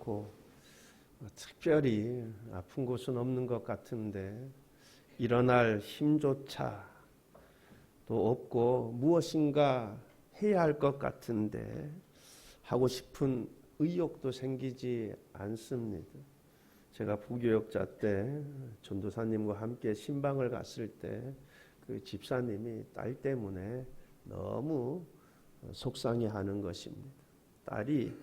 그렇고 특별히 아픈 곳은 없는 것 같은데 일어날 힘조차 또 없고 무엇인가 해야 할 것 같은데 하고 싶은 의욕도 생기지 않습니다. 제가 부교역자 때 전도사님과 함께 신방을 갔을 때 그 집사님이 딸 때문에 너무 속상해하는 것입니다. 딸이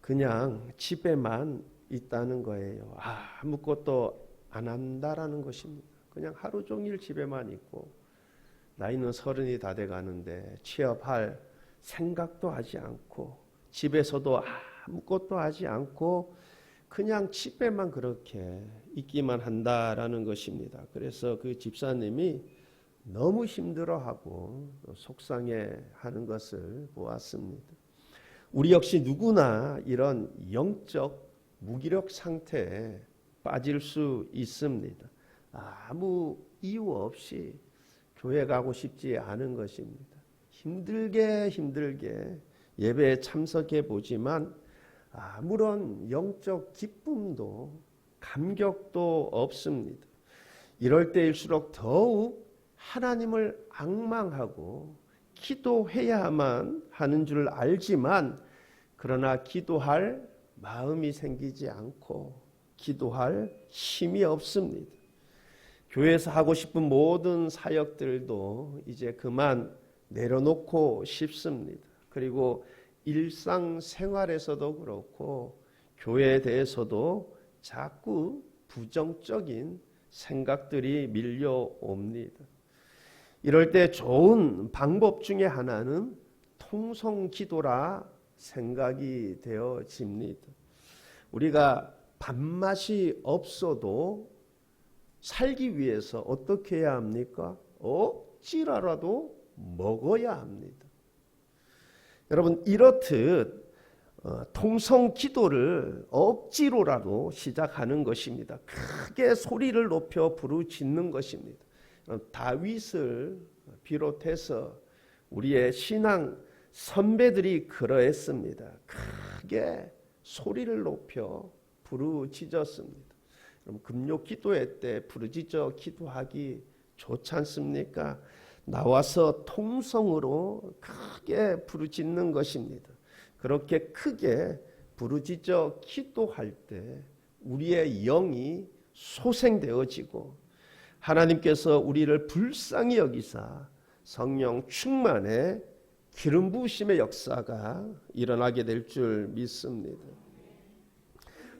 그냥 집에만 있다는 거예요. 아무것도 안 한다라는 것입니다. 그냥 하루 종일 집에만 있고 나이는 30이 다 돼가는데 취업할 생각도 하지 않고 집에서도 아무것도 하지 않고 그냥 집에만 그렇게 있기만 한다라는 것입니다. 그래서 그 집사님이 너무 힘들어하고 속상해하는 것을 보았습니다. 우리 역시 누구나 이런 영적 무기력 상태에 빠질 수 있습니다. 아무 이유 없이 교회 가고 싶지 않은 것입니다. 힘들게 예배에 참석해 보지만 아무런 영적 기쁨도 감격도 없습니다. 이럴 때일수록 더욱 하나님을 앙망하고 기도해야만 하는 줄 알지만 그러나 기도할 마음이 생기지 않고 기도할 힘이 없습니다. 교회에서 하고 싶은 모든 사역들도 이제 그만 내려놓고 싶습니다. 그리고 일상생활에서도 그렇고 교회에 대해서도 자꾸 부정적인 생각들이 밀려옵니다. 이럴 때 좋은 방법 중에 하나는 통성기도라 생각이 되어집니다. 우리가 밥맛이 없어도 살기 위해서 어떻게 해야 합니까? 억지라도 먹어야 합니다. 여러분 이렇듯 통성기도를 억지로라도 시작하는 것입니다. 크게 소리를 높여 부르짖는 것입니다. 다윗을 비롯해서 우리의 신앙 선배들이 그러했습니다. 크게 소리를 높여 부르짖었습니다. 그럼 금요 기도회 때 부르짖어 기도하기 좋지 않습니까? 나와서 통성으로 크게 부르짖는 것입니다. 그렇게 크게 부르짖어 기도할 때 우리의 영이 소생되어지고 하나님께서 우리를 불쌍히 여기사 성령 충만의 기름 부으심의 역사가 일어나게 될 줄 믿습니다.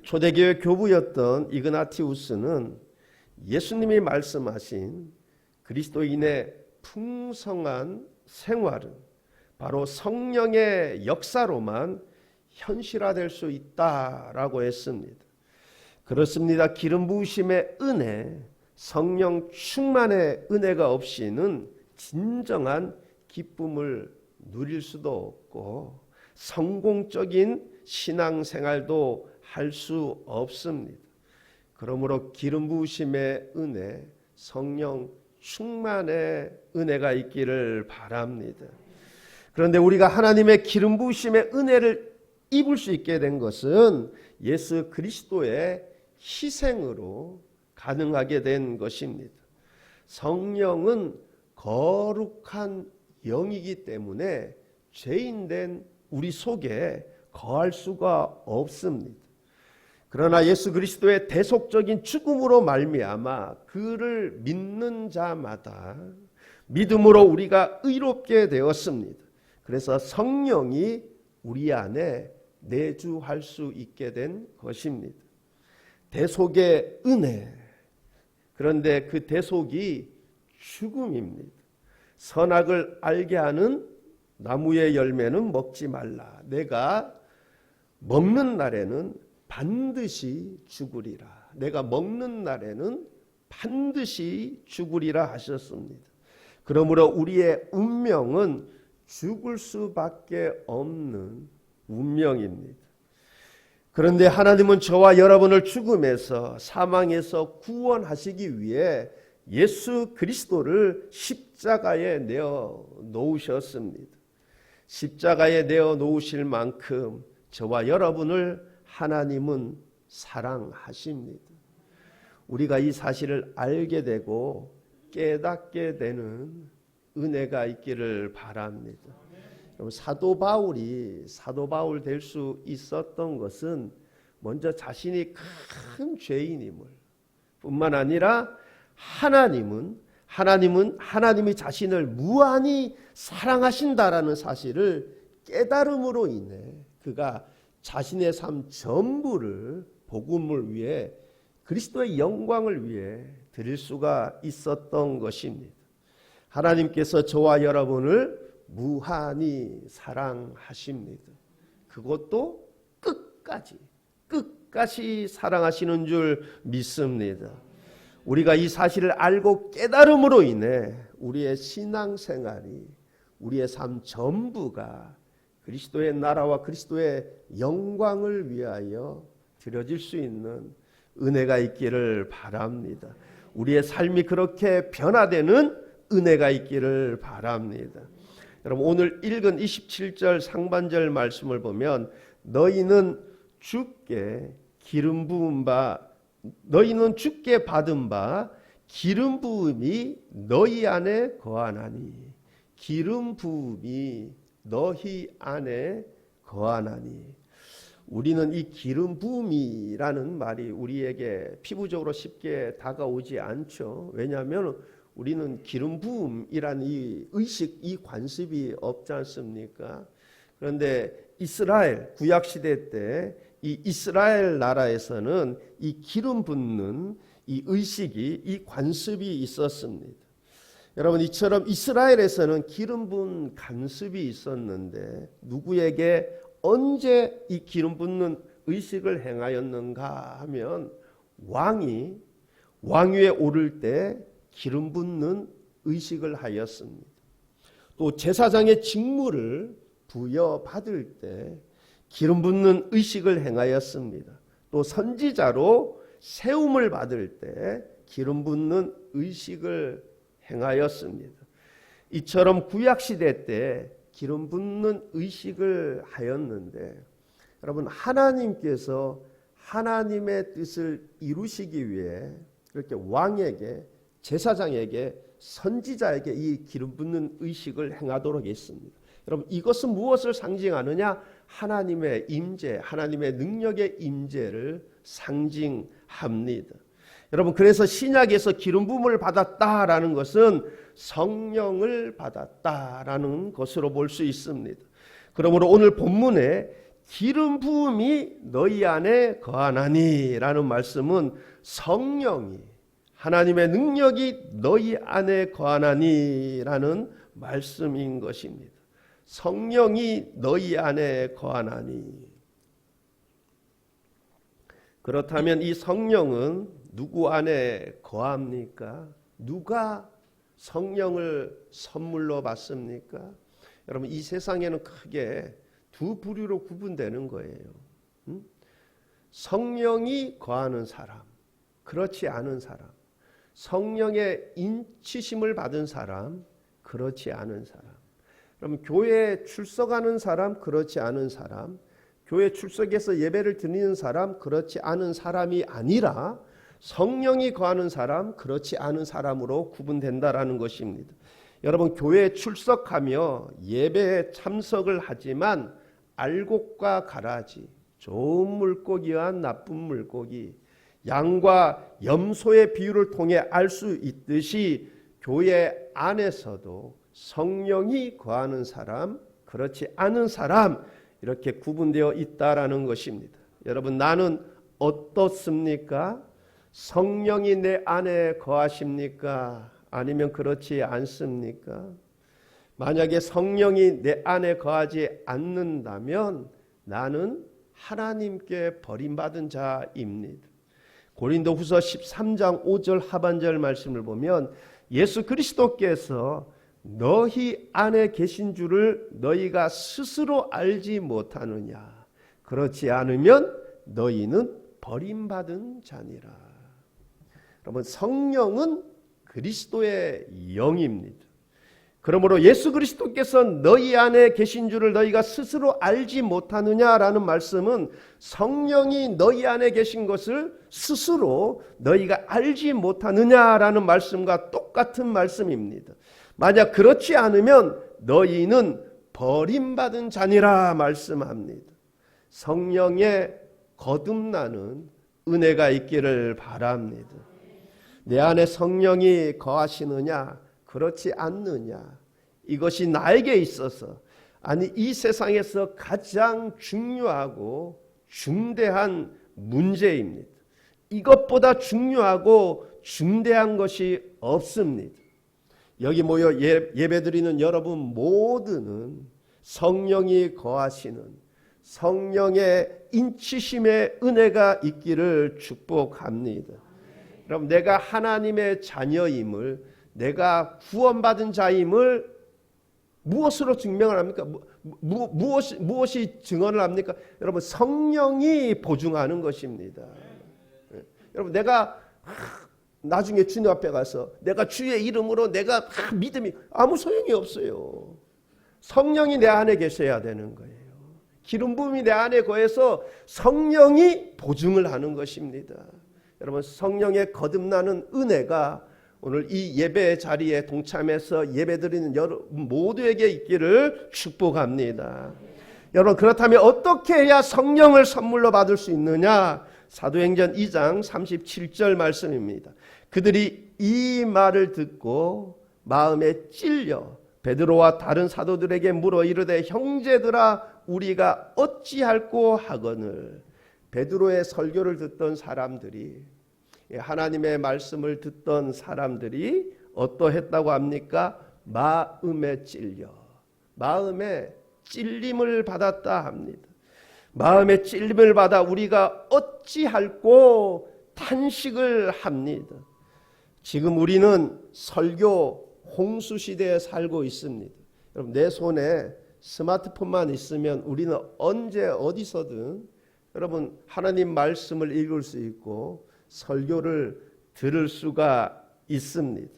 초대교회 교부였던 이그나티우스는 예수님이 말씀하신 그리스도인의 풍성한 생활은 바로 성령의 역사로만 현실화될 수 있다라고 했습니다. 그렇습니다. 기름 부으심의 은혜, 성령 충만의 은혜가 없이는 진정한 기쁨을 누릴 수도 없고 성공적인 신앙생활도 할 수 없습니다. 그러므로 기름 부으심의 은혜, 성령 충만의 은혜가 있기를 바랍니다. 그런데 우리가 하나님의 기름 부으심의 은혜를 입을 수 있게 된 것은 예수 그리스도의 희생으로 가능하게 된 것입니다. 성령은 거룩한 영이기 때문에 죄인된 우리 속에 거할 수가 없습니다. 그러나 예수 그리스도의 대속적인 죽음으로 말미암아 그를 믿는 자마다 믿음으로 우리가 의롭게 되었습니다. 그래서 성령이 우리 안에 내주할 수 있게 된 것입니다. 대속의 은혜. 그런데 그 대속이 죽음입니다. 선악을 알게 하는 나무의 열매는 먹지 말라. 내가 먹는 날에는 반드시 죽으리라. 내가 먹는 날에는 반드시 죽으리라 하셨습니다. 그러므로 우리의 운명은 죽을 수밖에 없는 운명입니다. 그런데 하나님은 저와 여러분을 죽음에서 사망에서 구원하시기 위해 예수 그리스도를 십자가에 내어 놓으셨습니다. 십자가에 내어 놓으실 만큼 저와 여러분을 하나님은 사랑하십니다. 우리가 이 사실을 알게 되고 깨닫게 되는 은혜가 있기를 바랍니다. 사도 바울 될 수 있었던 것은 먼저 자신이 큰 죄인임을 뿐만 아니라 하나님이 자신을 무한히 사랑하신다라는 사실을 깨달음으로 인해 그가 자신의 삶 전부를 복음을 위해 그리스도의 영광을 위해 드릴 수가 있었던 것입니다. 하나님께서 저와 여러분을 무한히 사랑하십니다. 그것도 끝까지 사랑하시는 줄 믿습니다. 우리가 이 사실을 알고 깨달음으로 인해 우리의 신앙생활이, 우리의 삶 전부가 그리스도의 나라와 그리스도의 영광을 위하여 드려질 수 있는 은혜가 있기를 바랍니다. 우리의 삶이 그렇게 변화되는 은혜가 있기를 바랍니다. 여러분, 오늘 읽은 27절 상반절 말씀을 보면 너희는 주께 받은 바 기름 부음이 너희 안에 거하나니, 기름 부음이 너희 안에 거하나니. 우리는 이 기름 부음이라는 말이 우리에게 피부적으로 쉽게 다가오지 않죠. 왜냐하면 우리는 기름 부음이라는 이 의식, 이 관습이 없지 않습니까? 그런데 이스라엘 구약 시대 때 이 이스라엘 나라에서는 이 기름 붓는 이 의식이, 이 관습이 있었습니다. 여러분, 이처럼 이스라엘에서는 기름 부은 관습이 있었는데 누구에게 언제 이 기름 붓는 의식을 행하였는가 하면 왕이 왕위에 오를 때 기름 붓는 의식을 하였습니다. 또 제사장의 직무를 부여받을 때 기름 붓는 의식을 행하였습니다. 또 선지자로 세움을 받을 때 기름 붓는 의식을 행하였습니다. 이처럼 구약시대 때 기름 붓는 의식을 하였는데, 여러분, 하나님께서 하나님의 뜻을 이루시기 위해 이렇게 왕에게, 제사장에게, 선지자에게 이 기름 붓는 의식을 행하도록 했습니다. 여러분, 이것은 무엇을 상징하느냐? 하나님의 임재, 하나님의 능력의 임재를 상징합니다. 여러분, 그래서 신약에서 기름 부음을 받았다라는 것은 성령을 받았다라는 것으로 볼 수 있습니다. 그러므로 오늘 본문에 기름 부음이 너희 안에 거하나니라는 말씀은 성령이, 하나님의 능력이 너희 안에 거하나니라는 말씀인 것입니다. 성령이 너희 안에 거하나니. 그렇다면 이 성령은 누구 안에 거합니까? 누가 성령을 선물로 받습니까? 여러분, 이 세상에는 크게 두 부류로 구분되는 거예요. 성령이 거하는 사람, 그렇지 않은 사람. 성령의 인치심을 받은 사람, 그렇지 않은 사람. 그럼 교회에 출석하는 사람, 그렇지 않은 사람, 교회 출석해서 예배를 드리는 사람, 그렇지 않은 사람이 아니라 성령이 거하는 사람, 그렇지 않은 사람으로 구분된다라는 것입니다. 여러분, 교회에 출석하며 예배에 참석을 하지만 알곡과 가라지, 좋은 물고기와 나쁜 물고기, 양과 염소의 비유를 통해 알 수 있듯이 교회 안에서도 성령이 거하는 사람, 그렇지 않은 사람, 이렇게 구분되어 있다라는 것입니다. 여러분, 나는 어떻습니까? 성령이 내 안에 거하십니까? 아니면 그렇지 않습니까? 만약에 성령이 내 안에 거하지 않는다면 나는 하나님께 버림받은 자입니다. 고린도후서 13장 5절 하반절 말씀을 보면 예수 그리스도께서 너희 안에 계신 줄을 너희가 스스로 알지 못하느냐. 그렇지 않으면 너희는 버림받은 자니라. 여러분, 성령은 그리스도의 영입니다. 그러므로 예수 그리스도께서 너희 안에 계신 줄을 너희가 스스로 알지 못하느냐라는 말씀은 성령이 너희 안에 계신 것을 스스로 너희가 알지 못하느냐라는 말씀과 똑같은 말씀입니다. 만약 그렇지 않으면 너희는 버림받은 자니라 말씀합니다. 성령의 거듭나는 은혜가 있기를 바랍니다. 내 안에 성령이 거하시느냐 그렇지 않느냐, 이것이 나에게 있어서, 아니 이 세상에서 가장 중요하고 중대한 문제입니다. 이것보다 중요하고 중대한 것이 없습니다. 여기 모여 예배드리는 여러분 모두는 성령이 거하시는 성령의 인치심의 은혜가 있기를 축복합니다. 그럼 내가 하나님의 자녀임을, 내가 구원받은 자임을 무엇으로 증명을 합니까? 무엇이 증언을 합니까? 여러분, 성령이 보증하는 것입니다. 여러분, 내가 나중에 주님 앞에 가서 내가 주의 이름으로 내가 믿음이 아무 소용이 없어요. 성령이 내 안에 계셔야 되는 거예요. 기름 부음이 내 안에 거해서 성령이 보증을 하는 것입니다. 여러분, 성령의 거듭나는 은혜가 오늘 이 예배 자리에 동참해서 예배드리는 여러분 모두에게 있기를 축복합니다. 여러분, 그렇다면 어떻게 해야 성령을 선물로 받을 수 있느냐? 사도행전 2장 37절 말씀입니다. 그들이 이 말을 듣고 마음에 찔려 베드로와 다른 사도들에게 물어 이르되 형제들아 우리가 어찌할꼬 하거늘. 베드로의 설교를 듣던 사람들이, 하나님의 말씀을 듣던 사람들이 어떠했다고 합니까? 마음에 찔려, 마음에 찔림을 받았다 합니다. 마음에 찔림을 받아 우리가 어찌할꼬 탄식을 합니다. 지금 우리는 설교 홍수 시대에 살고 있습니다. 여러분, 내 손에 스마트폰만 있으면 우리는 언제 어디서든 여러분 하나님 말씀을 읽을 수 있고 설교를 들을 수가 있습니다.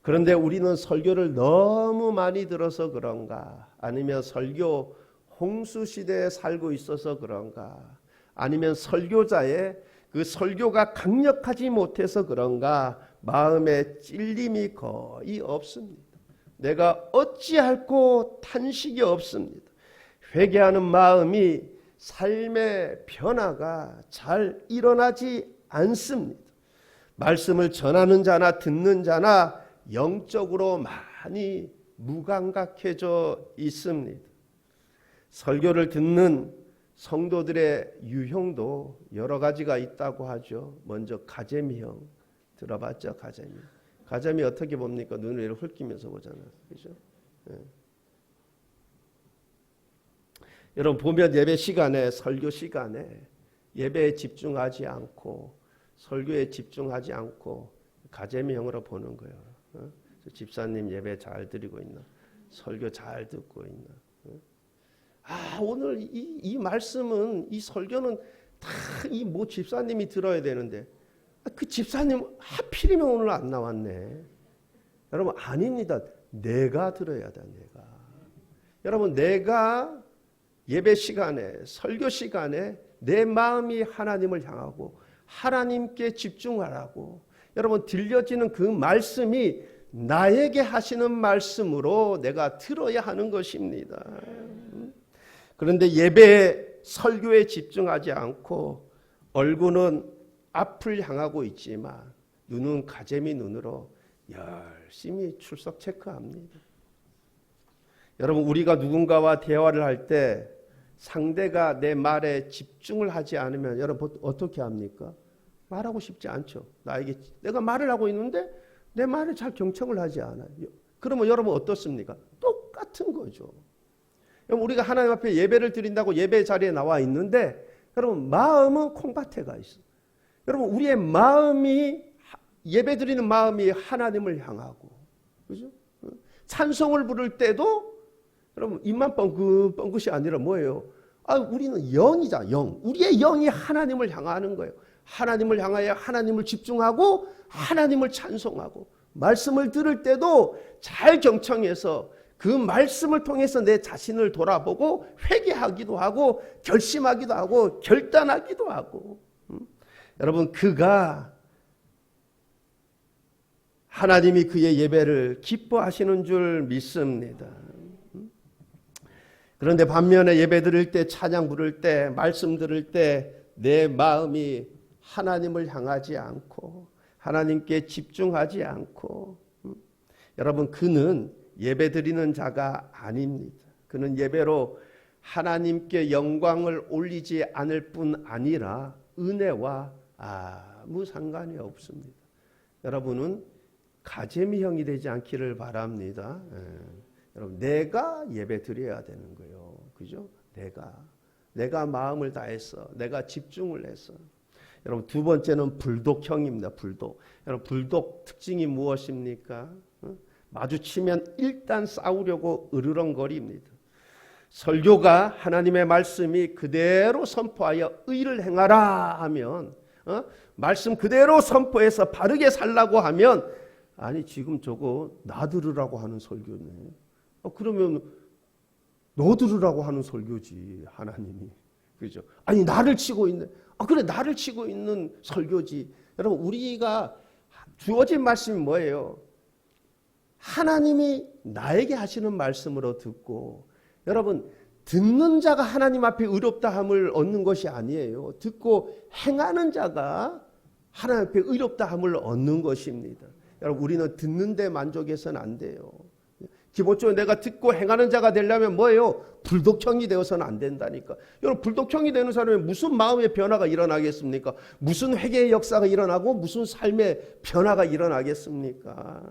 그런데 우리는 설교를 너무 많이 들어서 그런가, 아니면 설교 홍수 시대에 살고 있어서 그런가, 아니면 설교자의 그 설교가 강력하지 못해서 그런가 마음에 찔림이 거의 없습니다. 내가 어찌할꼬 탄식이 없습니다. 회개하는 마음이 삶의 변화가 잘 일어나지 않습니다. 말씀을 전하는 자나 듣는 자나 영적으로 많이 무감각해져 있습니다. 설교를 듣는 성도들의 유형도 여러 가지가 있다고 하죠. 먼저 가재미형 들어봤죠? 가재미 어떻게 봅니까? 눈을 흘끼면서 보잖아요. 그렇죠? 네. 여러분 보면 예배 시간에, 설교 시간에 예배에 집중하지 않고 설교에 집중하지 않고 가재미형으로 보는 거예요. 집사님 예배 잘 드리고 있나? 설교 잘 듣고 있나? 오늘 이 말씀은, 이 설교는 다 이 뭐 집사님이 들어야 되는데 그 집사님 하필이면 오늘 안 나왔네. 여러분, 아닙니다. 내가 들어야 돼. 내가. 여러분, 내가 예배 시간에, 설교 시간에 내 마음이 하나님을 향하고 하나님께 집중하라고 여러분 들려지는 그 말씀이 나에게 하시는 말씀으로 내가 들어야 하는 것입니다. 그런데 예배에, 설교에 집중하지 않고 얼굴은 앞을 향하고 있지만 눈은 가재미 눈으로 열심히 출석 체크합니다. 여러분, 우리가 누군가와 대화를 할 때 상대가 내 말에 집중을 하지 않으면 여러분 어떻게 합니까? 말하고 싶지 않죠. 내가 말을 하고 있는데 내 말에 잘 경청을 하지 않아요. 그러면 여러분 어떻습니까? 똑같은 거죠. 여러분, 우리가 하나님 앞에 예배를 드린다고 예배 자리에 나와 있는데 여러분 마음은 콩밭에 가 있어요. 여러분, 우리의 마음이, 예배 드리는 마음이 하나님을 향하고, 그죠? 찬송을 부를 때도 여러분 입만 뻥긋이 아니라 뭐예요? 우리는 영이자 영. 우리의 영이 하나님을 향하는 거예요. 하나님을 향하여 하나님을 집중하고 하나님을 찬송하고 말씀을 들을 때도 잘 경청해서 그 말씀을 통해서 내 자신을 돌아보고 회개하기도 하고 결심하기도 하고 결단하기도 하고. 여러분, 하나님이 그의 예배를 기뻐하시는 줄 믿습니다. 그런데 반면에 예배 드릴 때, 찬양 부를 때, 말씀 들을 때 내 마음이 하나님을 향하지 않고 하나님께 집중하지 않고, 여러분, 그는 예배 드리는 자가 아닙니다. 그는 예배로 하나님께 영광을 올리지 않을 뿐 아니라 은혜와 아무 상관이 없습니다. 여러분은 가재미형이 되지 않기를 바랍니다. 여러분, 내가 예배 드려야 되는 거예요. 그죠? 내가 마음을 다해서, 내가 집중을 해서. 여러분, 두 번째는 불독형입니다. 불독. 여러분, 불독 특징이 무엇입니까? 마주치면 일단 싸우려고 으르렁거립니다. 설교가 하나님의 말씀이 그대로 선포하여 의를 행하라 하면, 말씀 그대로 선포해서 바르게 살라고 하면, 아니 지금 저거 나 들으라고 하는 설교네. 그러면 너 들으라고 하는 설교지, 하나님이. 그죠? 아니 나를 치고 있네. 그래, 나를 치고 있는 설교지. 여러분, 우리가 주어진 말씀이 뭐예요? 하나님이 나에게 하시는 말씀으로 듣고, 여러분, 듣는 자가 하나님 앞에 의롭다함을 얻는 것이 아니에요. 듣고 행하는 자가 하나님 앞에 의롭다함을 얻는 것입니다. 여러분, 우리는 듣는 데 만족해서는 안 돼요. 기본적으로 내가 듣고 행하는 자가 되려면 뭐예요? 불독형이 되어서는 안 된다니까. 여러분, 불독형이 되는 사람이 무슨 마음의 변화가 일어나겠습니까? 무슨 회개의 역사가 일어나고 무슨 삶의 변화가 일어나겠습니까?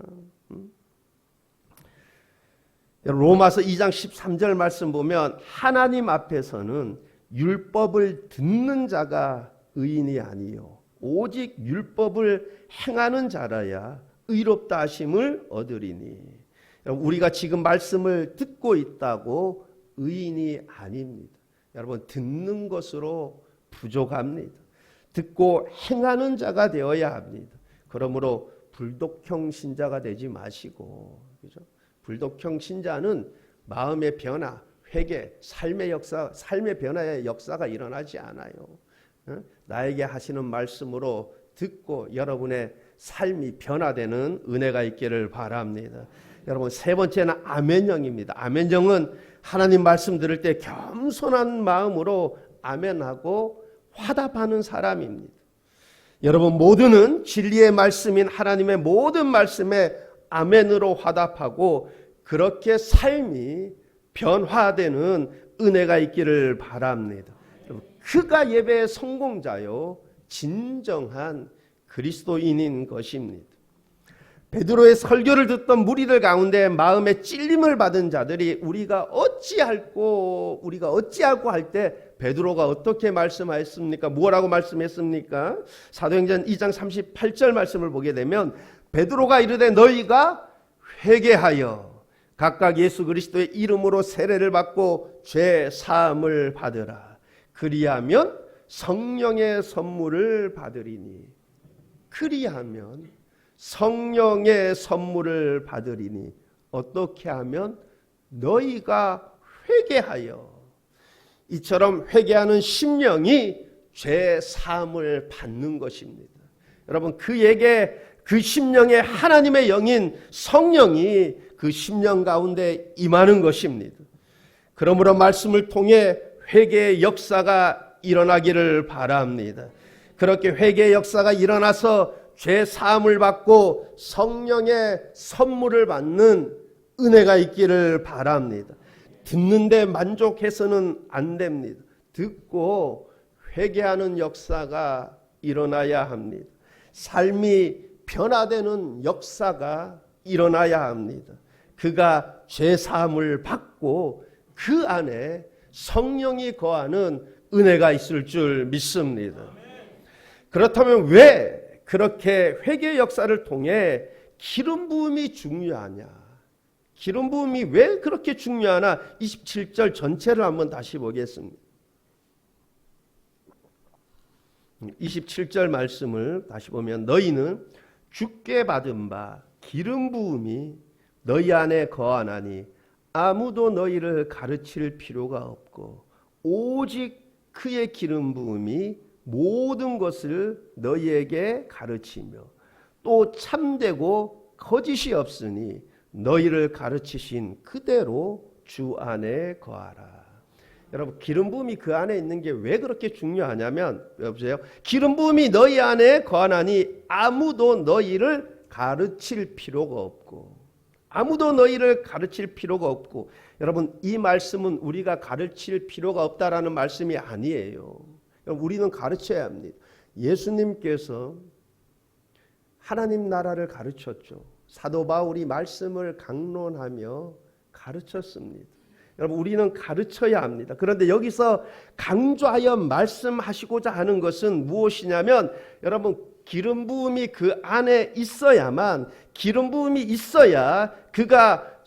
로마서 2장 13절 말씀 보면 하나님 앞에서는 율법을 듣는 자가 의인이 아니요 오직 율법을 행하는 자라야 의롭다 하심을 얻으리니. 우리가 지금 말씀을 듣고 있다고 의인이 아닙니다. 여러분, 듣는 것으로 부족합니다. 듣고 행하는 자가 되어야 합니다. 그러므로 불독형 신자가 되지 마시고, 그죠? 불독형 신자는 마음의 변화, 회개, 삶의 역사, 삶의 변화의 역사가 일어나지 않아요. 나에게 하시는 말씀으로 듣고 여러분의 삶이 변화되는 은혜가 있기를 바랍니다. 여러분, 세 번째는 아멘형입니다. 아멘형은 하나님 말씀 들을 때 겸손한 마음으로 아멘하고 화답하는 사람입니다. 여러분, 모두는 진리의 말씀인 하나님의 모든 말씀에 아멘으로 화답하고 그렇게 삶이 변화되는 은혜가 있기를 바랍니다. 그가 예배의 성공자요 진정한 그리스도인인 것입니다. 베드로의 설교를 듣던 무리들 가운데 마음에 찔림을 받은 자들이 우리가 어찌하고 할 때 베드로가 어떻게 말씀하였습니까? 뭐라고 말씀했습니까? 사도행전 2장 38절 말씀을 보게 되면 베드로가 이르되 너희가 회개하여 각각 예수 그리스도의 이름으로 세례를 받고 죄 사함을 받으라. 그리하면 성령의 선물을 받으리니. 그리하면 성령의 선물을 받으리니. 어떻게 하면? 너희가 회개하여. 이처럼 회개하는 심령이 죄 사함을 받는 것입니다. 여러분, 그에게 그 심령에 하나님의 영인 성령이 그 심령 가운데 임하는 것입니다. 그러므로 말씀을 통해 회개의 역사가 일어나기를 바랍니다. 그렇게 회개의 역사가 일어나서 죄 사함을 받고 성령의 선물을 받는 은혜가 있기를 바랍니다. 듣는데 만족해서는 안 됩니다. 듣고 회개하는 역사가 일어나야 합니다. 삶이 변화되는 역사가 일어나야 합니다. 그가 죄 사함을 받고 그 안에 성령이 거하는 은혜가 있을 줄 믿습니다. 그렇다면 왜 그렇게 회개의 역사를 통해 기름 부음이 중요하냐? 기름 부음이 왜 그렇게 중요하나? 27절 전체를 한번 다시 보겠습니다. 27절 말씀을 다시 보면 너희는 주께 받은 바 기름 부음이 너희 안에 거하나니 아무도 너희를 가르칠 필요가 없고 오직 그의 기름 부음이 모든 것을 너희에게 가르치며 또 참되고 거짓이 없으니 너희를 가르치신 그대로 주 안에 거하라. 여러분, 기름 부음이 그 안에 있는 게 왜 그렇게 중요하냐면, 여보세요, 기름 부음이 너희 안에 거하나니 아무도 너희를 가르칠 필요가 없고, 아무도 너희를 가르칠 필요가 없고. 여러분, 이 말씀은 우리가 가르칠 필요가 없다라는 말씀이 아니에요. 우리는 가르쳐야 합니다. 예수님께서 하나님 나라를 가르쳤죠. 사도 바울이 말씀을 강론하며 가르쳤습니다. 여러분, 우리는 가르쳐야 합니다. 그런데 여기서 강조하여 말씀하시고자 하는 것은 무엇이냐면, 여러분, 기름 부음이 그 안에 있어야만, 기름 부음이 있어야 그가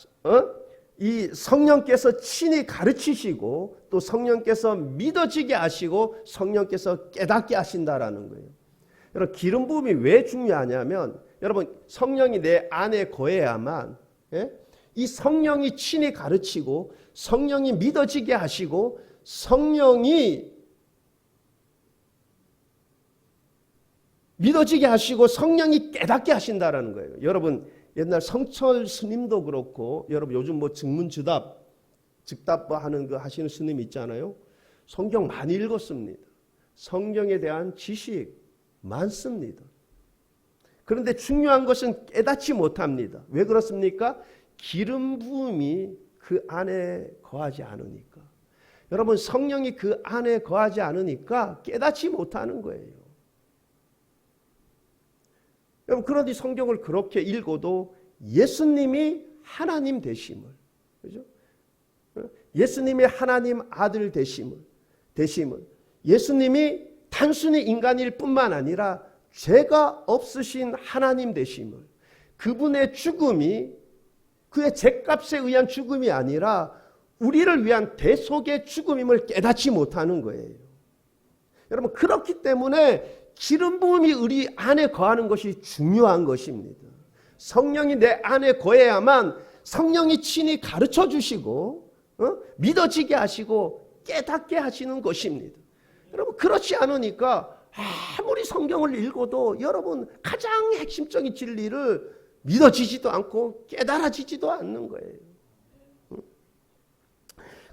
이 성령께서 친히 가르치시고 또 성령께서 믿어지게 하시고 성령께서 깨닫게 하신다라는 거예요. 여러분, 기름 부음이 왜 중요하냐면, 여러분, 성령이 내 안에 거해야만, 이 성령이 친히 가르치고 성령이 믿어지게 하시고 성령이 믿어지게 하시고 성령이 깨닫게 하신다라는 거예요. 여러분, 옛날 성철 스님도 그렇고, 여러분 요즘 뭐 증문즉답 하는 거 하시는 스님 있잖아요. 성경 많이 읽었습니다. 성경에 대한 지식 많습니다. 그런데 중요한 것은 깨닫지 못합니다. 왜 그렇습니까? 기름 부음이 그 안에 거하지 않으니까. 여러분, 성령이 그 안에 거하지 않으니까 깨닫지 못하는 거예요. 여러분, 그런데 성경을 그렇게 읽어도 예수님이 하나님 되심을, 그죠? 예수님이 하나님 아들 되심을, 예수님이 단순히 인간일 뿐만 아니라 죄가 없으신 하나님 되심을, 그분의 죽음이 그의 죄값에 의한 죽음이 아니라 우리를 위한 대속의 죽음임을 깨닫지 못하는 거예요. 여러분, 그렇기 때문에 기름 부음이 우리 안에 거하는 것이 중요한 것입니다. 성령이 내 안에 거해야만 성령이 친히 가르쳐 주시고 믿어지게 하시고 깨닫게 하시는 것입니다. 여러분, 그렇지 않으니까 아무리 성경을 읽어도 여러분 가장 핵심적인 진리를 믿어지지도 않고 깨달아지지도 않는 거예요.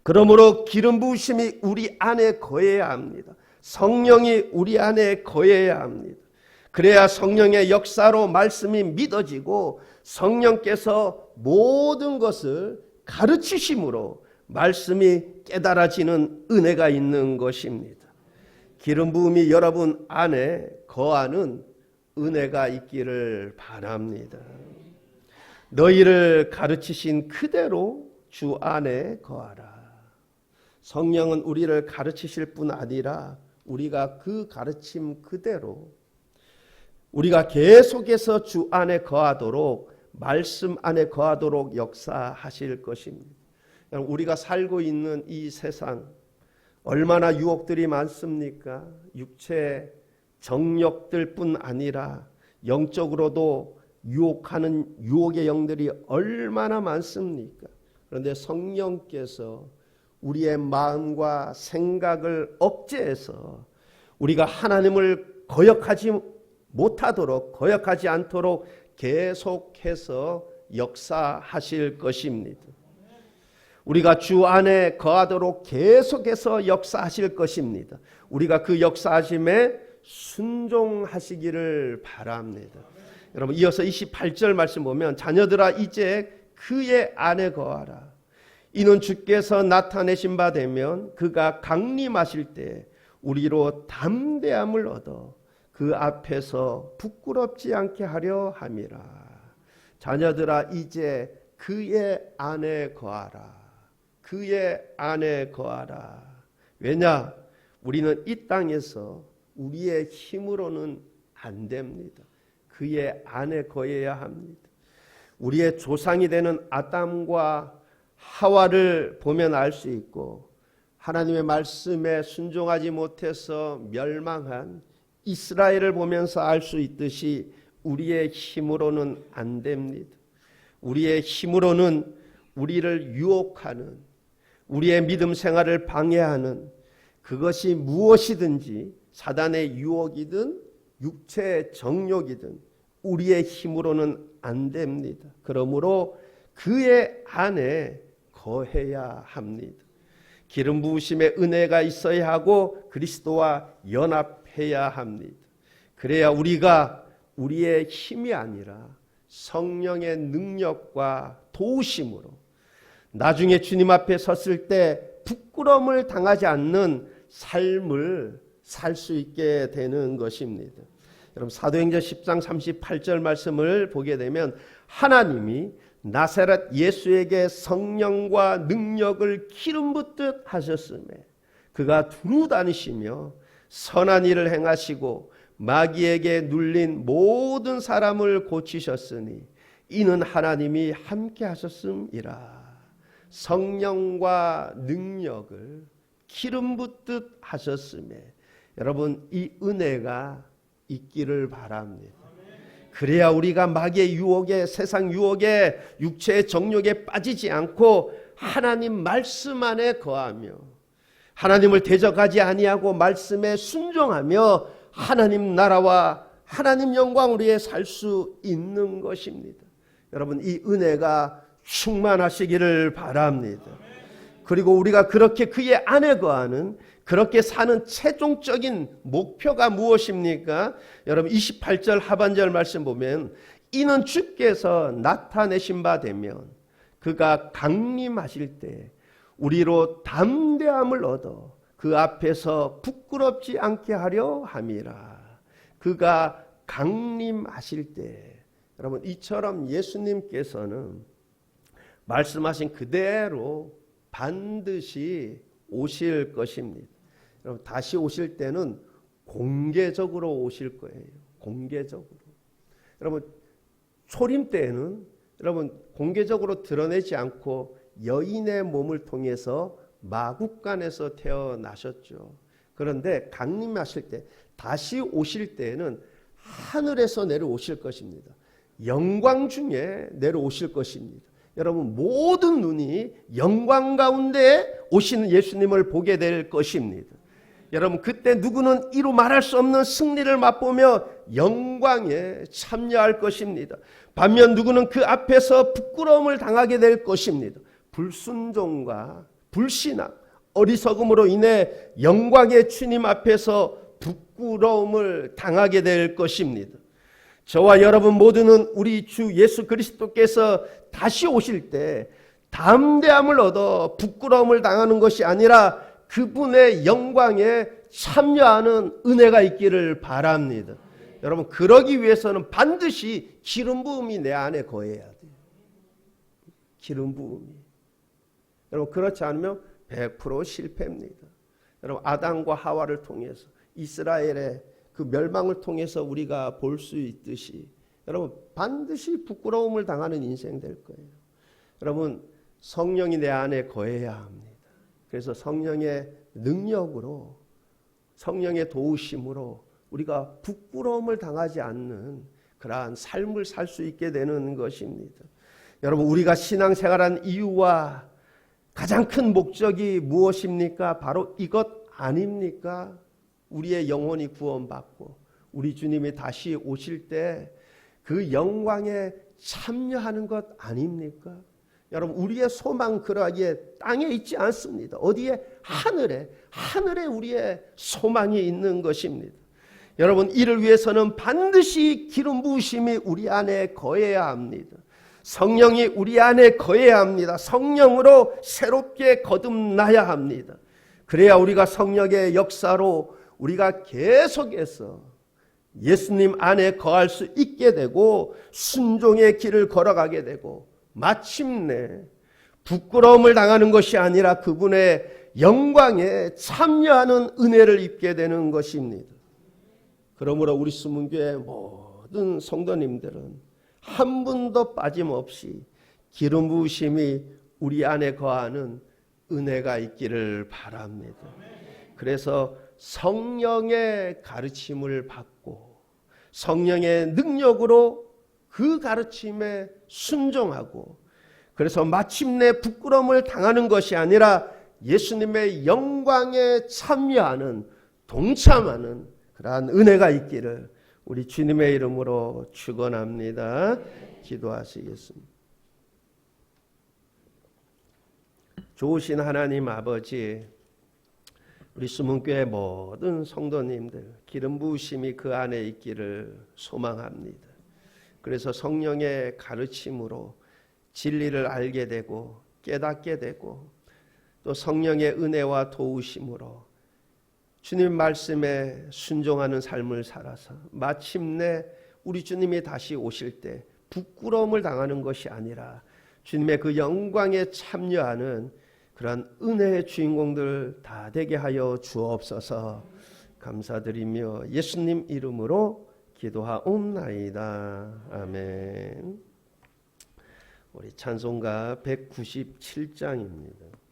그러므로 기름 부으심이 우리 안에 거해야 합니다. 성령이 우리 안에 거해야 합니다. 그래야 성령의 역사로 말씀이 믿어지고 성령께서 모든 것을 가르치심으로 말씀이 깨달아지는 은혜가 있는 것입니다. 기름 부음이 여러분 안에 거하는 은혜가 있기를 바랍니다. 너희를 가르치신 그대로 주 안에 거하라. 성령은 우리를 가르치실 뿐 아니라 우리가 그 가르침 그대로 우리가 계속해서 주 안에 거하도록, 말씀 안에 거하도록 역사하실 것입니다. 우리가 살고 있는 이 세상 얼마나 유혹들이 많습니까? 육체 정욕들 뿐 아니라 영적으로도 유혹하는 유혹의 영들이 얼마나 많습니까? 그런데 성령께서 우리의 마음과 생각을 억제해서 우리가 하나님을 거역하지 못하도록, 거역하지 않도록 계속해서 역사하실 것입니다. 우리가 주 안에 거하도록 계속해서 역사하실 것입니다. 우리가 그 역사하심에 순종하시기를 바랍니다. 여러분, 이어서 28절 말씀 보면, 자녀들아 이제 그의 안에 거하라. 이는 주께서 나타내신 바 되면 그가 강림하실 때 우리로 담대함을 얻어 그 앞에서 부끄럽지 않게 하려 함이라. 자녀들아 이제 그의 안에 거하라. 그의 안에 거하라. 왜냐? 우리는 이 땅에서 우리의 힘으로는 안 됩니다. 그의 안에 거해야 합니다. 우리의 조상이 되는 아담과 하와를 보면 알 수 있고, 하나님의 말씀에 순종하지 못해서 멸망한 이스라엘을 보면서 알 수 있듯이 우리의 힘으로는 안 됩니다. 우리의 힘으로는 우리를 유혹하는, 우리의 믿음 생활을 방해하는 그것이 무엇이든지 사단의 유혹이든 육체의 정욕이든 우리의 힘으로는 안 됩니다. 그러므로 그의 안에 거해야 합니다. 기름 부으심의 은혜가 있어야 하고 그리스도와 연합해야 합니다. 그래야 우리가 우리의 힘이 아니라 성령의 능력과 도우심으로 나중에 주님 앞에 섰을 때 부끄러움을 당하지 않는 삶을 살 수 있게 되는 것입니다. 여러분 사도행전 10장 38절 말씀을 보게 되면 하나님이 나사렛 예수에게 성령과 능력을 기름 붓듯 하셨음에 그가 두루 다니시며 선한 일을 행하시고 마귀에게 눌린 모든 사람을 고치셨으니 이는 하나님이 함께 하셨음이라. 성령과 능력을 기름 붓듯 하셨음에 여러분 이 은혜가 있기를 바랍니다. 그래야 우리가 마귀의 유혹에, 세상 유혹에, 육체의 정욕에 빠지지 않고 하나님 말씀 안에 거하며 하나님을 대적하지 아니하고 말씀에 순종하며 하나님 나라와 하나님 영광을 위해 살 수 있는 것입니다. 여러분 이 은혜가 충만하시기를 바랍니다. 그리고 우리가 그렇게 그의 안에 거하는, 그렇게 사는 최종적인 목표가 무엇입니까? 여러분 28절 하반절 말씀 보면 이는 주께서 나타내신 바 되면 그가 강림하실 때 우리로 담대함을 얻어 그 앞에서 부끄럽지 않게 하려 함이라. 그가 강림하실 때 여러분 이처럼 예수님께서는 말씀하신 그대로 반드시 오실 것입니다. 여러분 다시 오실 때는 공개적으로 오실 거예요. 공개적으로. 여러분 초림 때에는 여러분 공개적으로 드러내지 않고 여인의 몸을 통해서 마국간에서 태어나셨죠. 그런데 강림하실 때 다시 오실 때에는 하늘에서 내려오실 것입니다. 영광 중에 내려오실 것입니다. 여러분 모든 눈이 영광 가운데 오시는 예수님을 보게 될 것입니다. 여러분 그때 누구는 이루 말할 수 없는 승리를 맛보며 영광에 참여할 것입니다. 반면 누구는 그 앞에서 부끄러움을 당하게 될 것입니다. 불순종과 불신앙, 어리석음으로 인해 영광의 주님 앞에서 부끄러움을 당하게 될 것입니다. 저와 여러분 모두는 우리 주 예수 그리스도께서 다시 오실 때 담대함을 얻어 부끄러움을 당하는 것이 아니라 그분의 영광에 참여하는 은혜가 있기를 바랍니다. 여러분 그러기 위해서는 반드시 기름 부음이 내 안에 거해야 돼요. 기름 부음이. 여러분 그렇지 않으면 100% 실패입니다. 여러분 아담과 하와를 통해서 이스라엘의 그 멸망을 통해서 우리가 볼 수 있듯이 여러분 반드시 부끄러움을 당하는 인생 될 거예요. 여러분 성령이 내 안에 거해야 합니다. 그래서 성령의 능력으로 성령의 도우심으로 우리가 부끄러움을 당하지 않는 그러한 삶을 살 수 있게 되는 것입니다. 여러분 우리가 신앙생활한 이유와 가장 큰 목적이 무엇입니까? 바로 이것 아닙니까? 우리의 영혼이 구원받고 우리 주님이 다시 오실 때 그 영광에 참여하는 것 아닙니까? 여러분 우리의 소망 그러하기에 땅에 있지 않습니다. 어디에? 하늘에 우리의 소망이 있는 것입니다. 여러분 이를 위해서는 반드시 기름 부으심이 우리 안에 거해야 합니다. 성령이 우리 안에 거해야 합니다. 성령으로 새롭게 거듭나야 합니다. 그래야 우리가 성령의 역사로 우리가 계속해서 예수님 안에 거할 수 있게 되고 순종의 길을 걸어가게 되고 마침내 부끄러움을 당하는 것이 아니라 그분의 영광에 참여하는 은혜를 입게 되는 것입니다. 그러므로 우리 수문교회 모든 성도님들은 한 분도 빠짐없이 기름 부으심이 우리 안에 거하는 은혜가 있기를 바랍니다. 그래서 성령의 가르침을 받고 성령의 능력으로 그 가르침에 순종하고, 그래서 마침내 부끄러움을 당하는 것이 아니라 예수님의 영광에 참여하는, 동참하는 그러한 은혜가 있기를 우리 주님의 이름으로 축원합니다. 기도하시겠습니다. 좋으신 하나님 아버지, 우리 수문교회 모든 성도님들 기름 부으심이 그 안에 있기를 소망합니다. 그래서 성령의 가르침으로 진리를 알게 되고 깨닫게 되고, 또 성령의 은혜와 도우심으로 주님 말씀에 순종하는 삶을 살아서 마침내 우리 주님이 다시 오실 때 부끄러움을 당하는 것이 아니라 주님의 그 영광에 참여하는 그러한 은혜의 주인공들 다 되게 하여 주옵소서. 감사드리며 예수님 이름으로 기도하옵나이다. 아멘. 우리 찬송가 197장입니다.